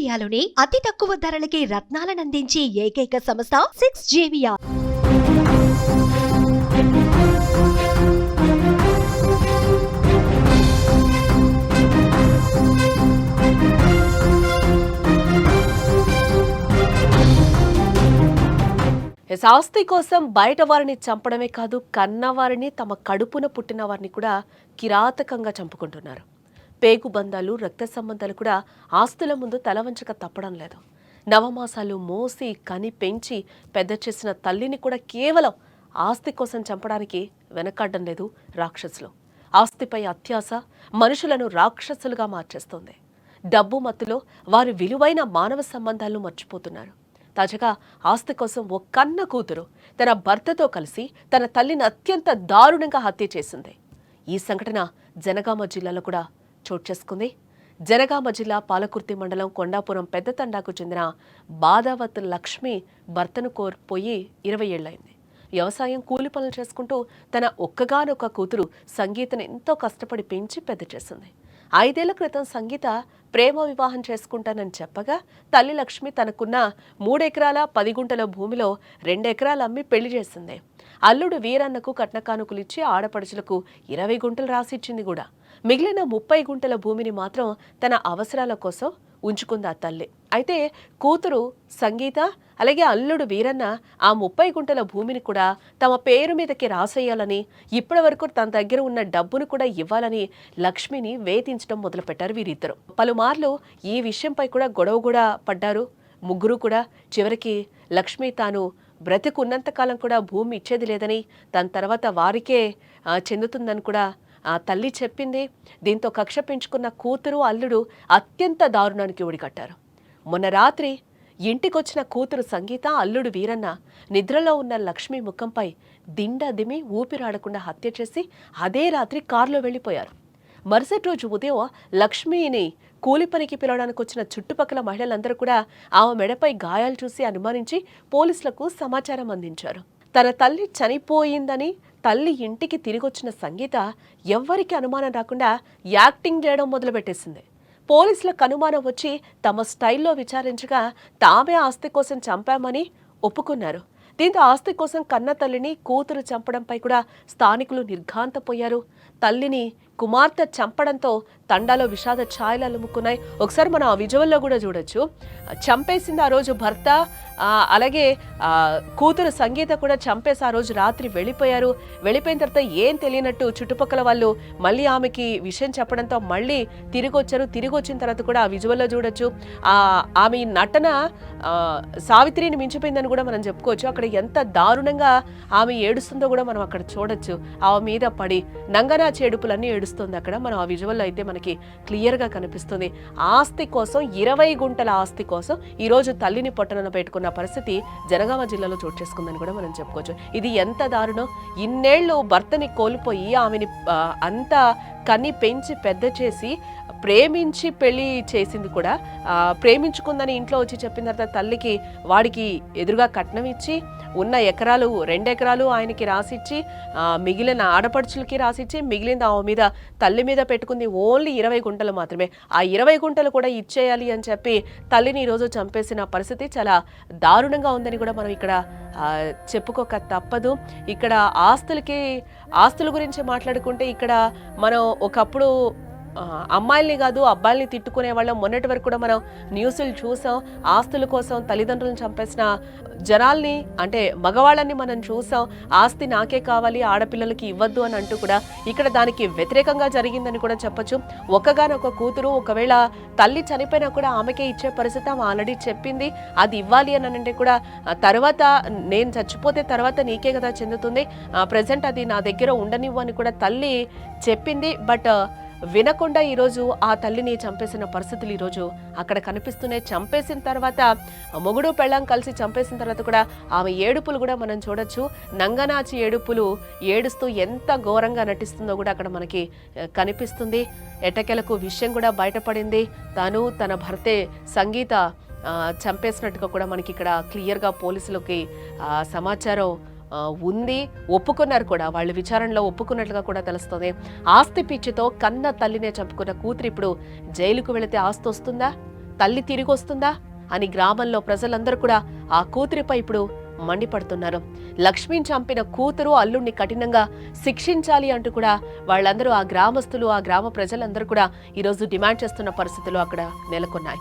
ఇండియాలోనే అతి తక్కువ ధరలకి రత్నాలనందించే ఏకైక సంస్థ 6JVR. ఆస్తి కోసం బయట వారిని చంపడమే కాదు, కన్నవారిని, తమ కడుపున పుట్టిన వారిని కూడా కిరాతకంగా చంపుకుంటున్నారు. పేగు బంధాలు, రక్త సంబంధాలు కూడా ఆస్తుల ముందు తలవంచక తప్పడం లేదు. నవమాసాలు మోసి కని పెంచి పెద్ద చేసిన తల్లిని కూడా కేవలం ఆస్తి కోసం చంపడానికి వెనకాడడం లేదు రాక్షసులు. ఆస్తిపై అత్యాశ మనుషులను రాక్షసులుగా మార్చేస్తోంది. డబ్బు మత్తులో వారి విలువైన మానవ సంబంధాలను మర్చిపోతున్నారు. తాజాగా ఆస్తి కోసం ఓ కన్న కూతురు తన భర్తతో కలిసి తన తల్లిని అత్యంత దారుణంగా హత్య చేసింది. ఈ సంఘటన జనగామ జిల్లాలో కూడా చోటు చేసుకుంది. జనగామ జిల్లా పాలకుర్తి మండలం కొండాపురం పెద్దతండాకు చెందిన బాదావత్ లక్ష్మి భర్తను కోల్పోయి 20 ఏళ్లైంది. వ్యవసాయం, కూలి పనులు చేసుకుంటూ తన ఒక్కగానొక్క కూతురు సంగీతను ఎంతో కష్టపడి పెంచి పెద్ద చేసింది. 5 ఏళ్ల క్రితం సంగీత ప్రేమ వివాహం చేసుకుంటానని చెప్పగా తల్లి లక్ష్మి తనకున్న 3 ఎకరాల 10 గుంటల భూమిలో 2 ఎకరాలు అమ్మి పెళ్లి చేసింది. అల్లుడు వీరన్నకు కట్నకానుకలిచ్చి ఆడపడుచులకు 20 గుంటలు రాసిచ్చింది కూడా. మిగిలిన 30 గుంటల భూమిని మాత్రం తన అవసరాల కోసం ఉంచుకుంది ఆ తల్లి. అయితే కూతురు సంగీత అలాగే అల్లుడు వీరన్న ఆ 30 గుంటల భూమిని కూడా తమ పేరు మీదకి రాసేయాలని, ఇప్పటి వరకు తన దగ్గర ఉన్న డబ్బును కూడా ఇవ్వాలని లక్ష్మిని వేధించడం మొదలుపెట్టారు వీరిద్దరు. పలుమార్లు ఈ విషయంపై కూడా గొడవ కూడా పడ్డారు ముగ్గురు కూడా. చివరికి లక్ష్మి తాను బ్రతికున్నంతకాలం కూడా భూమి ఇచ్చేది లేదని, దాని తర్వాత వారికే చెందుతుందని కూడా ఆ తల్లి చెప్పింది. దీంతో కక్ష పెంచుకున్న కూతురు అల్లుడు అత్యంత దారుణానికి ఒడిగట్టారు. మొన్న రాత్రి ఇంటికొచ్చిన కూతురు సంగీత, అల్లుడు వీరన్న నిద్రలో ఉన్న లక్ష్మి ముఖంపై దిండదిమి ఊపిరాడకుండా హత్య చేసి అదే రాత్రి కారులో వెళ్లిపోయారు. మరుసటి రోజు ఉదయం లక్ష్మిని కూలి పనికి పిలవడానికి వచ్చిన చుట్టుపక్కల మహిళలందరూ కూడా ఆమె మెడపై గాయాలు చూసి అనుమానించి పోలీసులకు సమాచారం అందించారు. తన తల్లి చనిపోయిందని తల్లి ఇంటికి తిరిగొచ్చిన సంగీత ఎవ్వరికి అనుమానం రాకుండా యాక్టింగ్ చేయడం మొదలుపెట్టేసింది. పోలీసులకు అనుమానం వచ్చి తమ స్టైల్లో విచారించగా తామే ఆస్తి కోసం చంపామని ఒప్పుకున్నారు. దీంతో ఆస్తి కోసం కన్న తల్లిని కూతురు చంపడంపై కూడా స్థానికులు నిర్ఘాంతపోయారు. తల్లిని కుమార్తె చంపడంతో తండాలో విషాద ఛాయలు అలుముకున్నాయి. ఒకసారి మనం ఆ విజువల్లో కూడా చూడొచ్చు. చంపేసింది ఆ రోజు భర్త, అలాగే కూతురు సంగీత కూడా చంపేసి ఆ రోజు రాత్రి వెళ్ళిపోయారు. వెళ్ళిపోయిన తర్వాత ఏం తెలియనట్టు చుట్టుపక్కల వాళ్ళు మళ్ళీ ఆమెకి విషయం చెప్పడంతో మళ్ళీ తిరిగి వచ్చారు. తిరిగి వచ్చిన తర్వాత కూడా ఆ విజువల్లో చూడొచ్చు. ఆమె నటన సావిత్రిని మించిపోయిందని కూడా మనం చెప్పుకోవచ్చు. అక్కడ ఎంత దారుణంగా ఆమె ఏడుస్తుందో కూడా మనం అక్కడ చూడొచ్చు. ఆమె మీద పడి నంగనాచి ఏడుపులన్నీ ఏడుస్తుంది అక్కడ. మనం ఆ విజువల్లో అయితే మనకి క్లియర్గా కనిపిస్తుంది. ఆస్తి కోసం 20 గుంటల ఆస్తి కోసం ఈరోజు తల్లిని పొట్టన పెట్టుకున్న పరిస్థితి జనగామ జిల్లాలో చోటు చేసుకుందని కూడా మనం చెప్పుకోవచ్చు. ఇది ఎంత దారుణం! ఇన్నేళ్లు భర్తని కోల్పోయి ఆమెని అంత కన్ని పెంచి పెద్ద చేసి ప్రేమించి పెళ్లి చేసింది కూడా. ప్రేమించుకుందని ఇంట్లో వచ్చి చెప్పిన తర్వాత తల్లికి వాడికి ఎదురుగా కట్నం ఇచ్చి ఉన్న 2 ఎకరాలు ఆయనకి రాసిచ్చి మిగిలిన ఆడపడుచులకి రాసిచ్చి మిగిలిన ఆమె మీద తల్లి మీద పెట్టుకుంది ఓన్లీ 20 గుంటలు మాత్రమే. ఆ 20 గుంటలు కూడా ఇచ్చేయాలి అని చెప్పి తల్లిని ఈరోజు చంపేసిన పరిస్థితి చాలా దారుణంగా ఉందని కూడా మనం ఇక్కడ చెప్పుకోక తప్పదు. ఇక్కడ ఆస్తుల గురించి మాట్లాడుకుంటే ఇక్కడ మనం ఒకప్పుడు అమ్మాయిల్ని కాదు అబ్బాయిల్ని తిట్టుకునే వాళ్ళం. మొన్నటి వరకు కూడా మనం న్యూస్లు చూసాం. ఆస్తుల కోసం తల్లిదండ్రులను చంపేసిన జనాల్ని, అంటే మగవాళ్ళని మనం చూసాం. ఆస్తి నాకే కావాలి, ఆడపిల్లలకి ఇవ్వద్దు అని అంటూ కూడా ఇక్కడ దానికి వ్యతిరేకంగా జరిగిందని కూడా చెప్పొచ్చు. ఒక్కగానొక్క కూతురు ఒకవేళ తల్లి చనిపోయినా కూడా ఆమెకే ఇచ్చే పరిస్థితి ఆమె ఆల్రెడీ చెప్పింది. అది ఇవ్వాలి అని అంటే కూడా తర్వాత నేను చచ్చిపోతే తర్వాత నీకే కదా చెందుతుంది, ప్రజెంట్ అది నా దగ్గర ఉండనివ్వు అని కూడా తల్లి చెప్పింది. బట్ వినకుండా ఈరోజు ఆ తల్లిని చంపేసిన పరిస్థితులు ఈరోజు అక్కడ కనిపిస్తున్నాయి. చంపేసిన తర్వాత మొగుడు పెళ్ళాం కలిసి చంపేసిన తర్వాత కూడా ఆమె ఏడుపులు కూడా మనం చూడొచ్చు. నంగనాచి ఏడుపులు ఏడుస్తూ ఎంత ఘోరంగా నటిస్తుందో కూడా అక్కడ మనకి కనిపిస్తుంది. ఎట్టకేలకు విషయం కూడా బయటపడింది. తాను తన భర్తే సంగీత చంపేసినట్టుగా కూడా మనకి ఇక్కడ క్లియర్గా పోలీసులకి సమాచారం ఉంది. ఒప్పుకున్నారు కూడా, వాళ్ళు విచారణలో ఒప్పుకున్నట్లుగా కూడా తెలుస్తుంది. ఆస్తి పిచ్చితో కన్న తల్లినే చంపుకున్న కూతురు ఇప్పుడు జైలుకు వెళితే ఆస్తి వస్తుందా? తల్లి తిరిగి వస్తుందా అని గ్రామంలో ప్రజలందరూ కూడా ఆ కూతురిపై ఇప్పుడు మండిపడుతున్నారు. లక్ష్మిని చంపిన కూతురు అల్లుణ్ణి కఠినంగా శిక్షించాలి అంటూ కూడా వాళ్ళందరూ, ఆ గ్రామస్తులు, ఆ గ్రామ ప్రజలందరూ కూడా ఈరోజు డిమాండ్ చేస్తున్న పరిస్థితులు అక్కడ నెలకొన్నాయి.